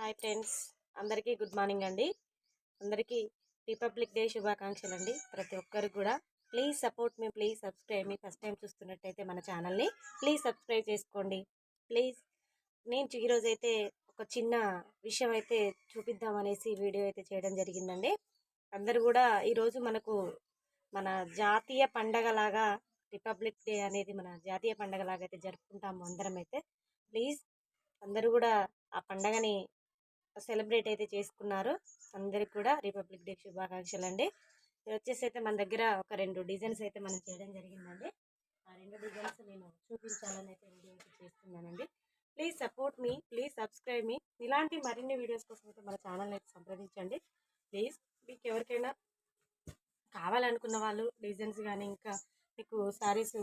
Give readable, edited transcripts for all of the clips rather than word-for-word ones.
Hi friends, అందరికీ good morning అండి. అందరికీ రిపబ్లిక్ డే శుభాకాంక్షలు అండి. ప్రతి ఒక్కరికి కూడా please support me, please subscribe me. First time చూస్తున్నట్టయితే మన ఛానల్ని ప్లీజ్ సబ్స్క్రైబ్ చేసుకోండి ప్లీజ్. నేను ఈరోజు అయితే ఒక చిన్న విషయం అయితే చూపిద్దామనేసి వీడియో అయితే చేయడం జరిగిందండి. అందరు కూడా ఈరోజు మన జాతీయ పండగలాగా రిపబ్లిక్ డే అనేది మన జాతీయ పండగలాగా అయితే జరుపుకుంటాము అందరం అయితే. ప్లీజ్ అందరూ కూడా ఆ పండగని సెలబ్రేట్ అయితే చేసుకున్నారు. అందరికి కూడా రిపబ్లిక్ డే శుభాకాంక్షలు అండి. ఇది వచ్చేసి అయితే మన దగ్గర ఒక 2 డిజైన్స్ అయితే మనం చేయడం జరిగిందండి. ఆ 2 డిజైన్స్ నేను చూపించాలని అయితే వీడియో అయితే చేస్తున్నానండి. Please support me, please subscribe me. ఇలాంటి మరిన్ని వీడియోస్ కోసం అయితే మన ఛానల్ అయితే సంప్రదించండి ప్లీజ్. మీకు ఎవరికైనా కావాలనుకున్న వాళ్ళు డిజైన్స్ కానీ, ఇంకా మీకు శారీస్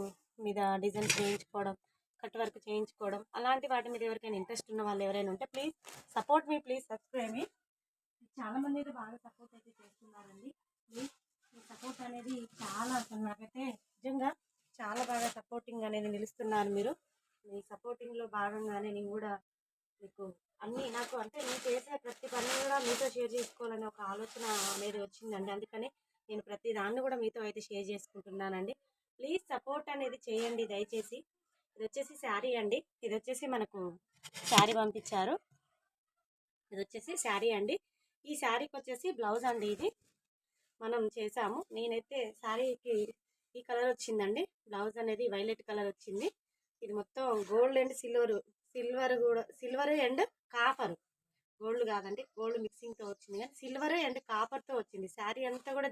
మీద డిజైన్స్ చేయించుకోవడం, కట్ వర్క్ చేయించుకోవడం, అలాంటి వాటి మీద ఎవరికైనా ఇంట్రెస్ట్ ఉన్న వాళ్ళు ఎవరైనా ఉంటే please support me, please subscribe me. చాలామంది అయితే బాగా సపోర్ట్ అయితే చేస్తున్నారండి. ప్లీజ్ మీ సపోర్ట్ అనేది చాలా, అసలు నాకైతే నిజంగా చాలా బాగా సపోర్టింగ్ అనేది నిలుస్తున్నారు మీరు. మీ సపోర్టింగ్లో భాగంగానే నేను కూడా మీకు అన్నీ నాకు అంటే నేను చేసే ప్రతి పని కూడా మీతో షేర్ చేసుకోవాలనే ఒక ఆలోచన అనేది వచ్చిందండి. అందుకని నేను ప్రతి దాన్ని కూడా మీతో అయితే షేర్ చేసుకుంటున్నానండి. ప్లీజ్ సపోర్ట్ అనేది చేయండి దయచేసి. ఇది వచ్చేసి శారీ అండి. ఇది వచ్చేసి మనకు శారీ పంపించారు. ఇది వచ్చేసి శారీ అండి. ఈ శారీకి వచ్చేసి బ్లౌజ్ అండి. ఇది మనం చేసాము. నేనైతే శారీకి ఈ కలర్ వచ్చిందండి. బ్లౌజ్ అనేది వైలెట్ కలర్ వచ్చింది. ఇది మొత్తం గోల్డ్ అండ్ సిల్వర్ కూడా, సిల్వర్ అండ్ కాపర్, గోల్డ్ కాదండి, గోల్డ్ మిక్సింగ్తో వచ్చింది, కానీ సిల్వర్ అండ్ కాపర్తో వచ్చింది. శారీ అంతా కూడా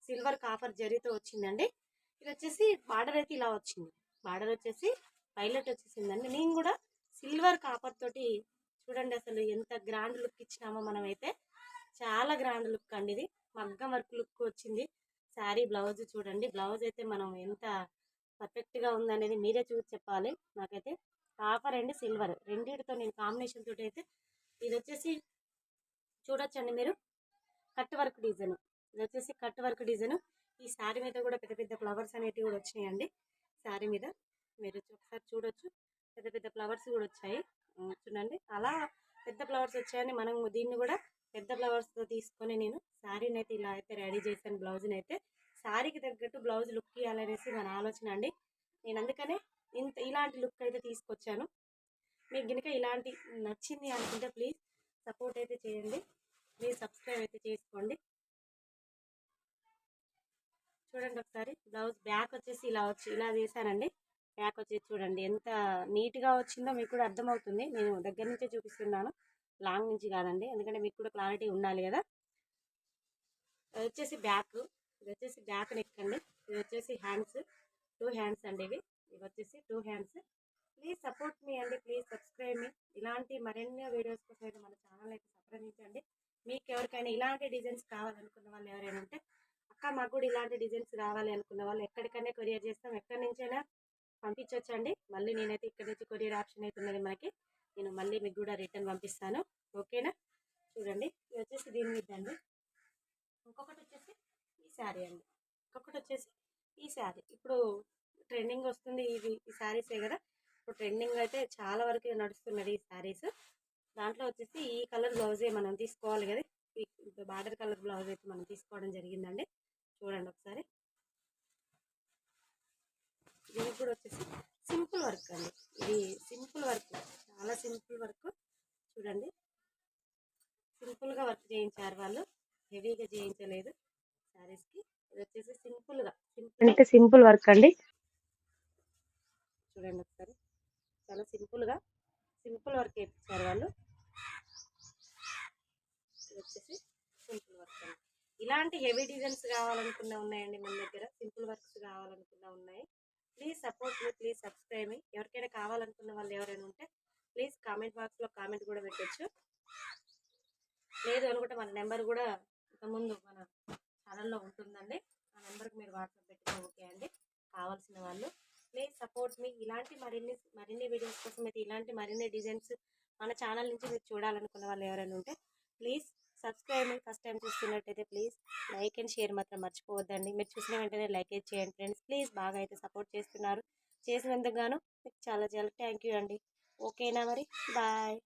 సిల్వర్ కాపర్ జరీతో వచ్చిందండి. ఇది వచ్చేసి బార్డర్ అయితే ఇలా వచ్చింది. బార్డర్ వచ్చేసి వైలెట్ వచ్చేసిందండి. నేను కూడా సిల్వర్ కాపర్ తోటి చూడండి అసలు ఎంత గ్రాండ్ లుక్ ఇచ్చినామో మనమైతే. చాలా గ్రాండ్ లుక్ అండి. ఇది మగ్గం వర్క్ లుక్ వచ్చింది. శారీ బ్లౌజ్ చూడండి. బ్లౌజ్ అయితే మనం ఎంత పర్ఫెక్ట్గా ఉందనేది మీరే చూసి చెప్పాలి. నాకైతే కాపర్ అండ్ సిల్వర్ రెండింటితో నేను కాంబినేషన్ తోటి అయితే. ఇది వచ్చేసి చూడొచ్చండి మీరు, కట్ వర్క్ డిజైన్. ఇది వచ్చేసి కట్ వర్క్ డిజైన్. ఈ శారీ మీద కూడా పెద్ద పెద్ద ఫ్లవర్స్ అనేటివి కూడా వచ్చినాయండి. శారీ మీద మీరు ఒకసారి చూడొచ్చు, పెద్ద పెద్ద ఫ్లవర్స్ కూడా వచ్చాయి చూడండి. అలా పెద్ద ఫ్లవర్స్ వచ్చాయని మనం దీన్ని కూడా పెద్ద ఫ్లవర్స్తో తీసుకొని నేను శారీని అయితే ఇలా అయితే రెడీ చేశాను. బ్లౌజ్ని అయితే శారీకి తగ్గట్టు బ్లౌజ్ లుక్ ఇవ్వాలనేసి మన ఆలోచన అండి. నేను అందుకనే ఇలాంటి లుక్ అయితే తీసుకొచ్చాను. మీకు కనుక ఇలాంటి నచ్చింది అనుకుంటే ప్లీజ్ సపోర్ట్ అయితే చేయండి. ప్లీజ్ సబ్స్క్రైబ్ అయితే చేసుకోండి. చూడండి ఒకసారి బ్లౌజ్ బ్యాక్ వచ్చేసి ఇలా చేశానండి. బ్యాక్ వచ్చేసి చూడండి ఎంత నీట్గా వచ్చిందో మీకు కూడా అర్థమవుతుంది. నేను దగ్గర నుంచే చూపిస్తున్నాను, లాంగ్ నుంచి కాదండి, ఎందుకంటే మీకు కూడా క్లారిటీ ఉండాలి కదా. ఇది వచ్చేసి బ్యాక్, ఇది వచ్చేసి బ్యాక్ నెక్ అండి. ఇది వచ్చేసి హ్యాండ్స్, 2 హ్యాండ్స్ అండి. ఇవి వచ్చేసి 2 హ్యాండ్స్. ప్లీజ్ సపోర్ట్ మీ అండి, ప్లీజ్ సబ్స్క్రైబ్ మీ. ఇలాంటి మరెన్నో వీడియోస్ కోసం అయితే మన ఛానల్ అయితే సంప్రదించండి. మీకు ఎవరికైనా ఇలాంటి డిజైన్స్ కావాలనుకున్న వాళ్ళు ఎవరైనా ఉంటే, అక్క మాకు కూడా ఇలాంటి డిజైన్స్ కావాలి అనుకున్న వాళ్ళు ఎక్కడికైనా కొరియర్ చేస్తాం, ఎక్కడి నుంచైనా పంపించవచ్చండి. మళ్ళీ నేనైతే ఇక్కడ నుంచి కొరియర్ ఆప్షన్ అయితే ఉన్నది మనకి. నేను మళ్ళీ మీకు కూడా రిటర్న్ పంపిస్తాను, ఓకేనా. చూడండి ఇది వచ్చేసి దీని మీద అండి. ఇంకొకటి వచ్చేసి ఈ శారీ అండి. ఇంకొకటి వచ్చేసి ఈ శారీ ఇప్పుడు ట్రెండింగ్ వస్తుంది. ఈ శారీసే కదా ఇప్పుడు ట్రెండింగ్ అయితే చాలా వరకు నడుస్తున్నది ఈ శారీస్. దాంట్లో వచ్చేసి ఈ కలర్ బ్లౌజే మనం తీసుకోవాలి కదా. ఈ బార్డర్ కలర్ బ్లౌజ్ అయితే మనం తీసుకోవడం జరిగిందండి. చూడండి ఒకసారి. దీనికి కూడా వచ్చేసి సింపుల్ వర్క్ అండి. ఇది సింపుల్ వర్క్, చాలా సింపుల్ వర్క్. చూడండి సింపుల్గా వర్క్ చేయించారు వాళ్ళు, హెవీగా చేయించలేదు శారీస్కి. ఇది వచ్చేసి సింపుల్ వర్క్ అండి. చూడండి ఒకసారి, చాలా సింపుల్ వర్క్ చేయించారు వాళ్ళు. ఇది వచ్చేసి సింపుల్ వర్క్ అండి. ఇలాంటి హెవీ డిజైన్స్ కావాలనుకున్నా ఉన్నాయండి మన దగ్గర, సింపుల్ వర్క్స్ కావాలనుకున్నా ఉన్నాయి. Please support me, please subscribe me. ఎవరికైనా కావాలనుకున్న వాళ్ళు ఎవరైనా ఉంటే ప్లీజ్ కామెంట్ బాక్స్లో కామెంట్ కూడా పెట్టచ్చు. లేదు అనుకుంటే మన నెంబర్ కూడా ఇంతకుముందు మన ఛానల్లో ఉంటుందండి. ఆ నెంబర్కి మీరు వాట్సాప్ పెట్టినా ఓకే అండి. కావాల్సిన వాళ్ళు ప్లీజ్ సపోర్ట్ మీ. ఇలాంటి మరిన్ని వీడియోస్ కోసం అయితే, ఇలాంటి మరిన్ని డిజైన్స్ మన ఛానల్ నుంచి మీరు చూడాలనుకున్న వాళ్ళు ఎవరైనా ఉంటే please subscribe me. First time చూస్తున్నట్టయితే ప్లీజ్ లైక్ అండ్ షేర్ మాత్రం మర్చిపోవద్దండి. మీరు చూసిన వెంటనే లైక్ అయితే చేయండి ఫ్రెండ్స్. ప్లీజ్ బాగా అయితే సపోర్ట్ చేస్తున్నారు. చేసినందుకు గాను మీకు చాలా చాలా థ్యాంక్ యూ అండి. ఓకేనా మరి, బాయ్.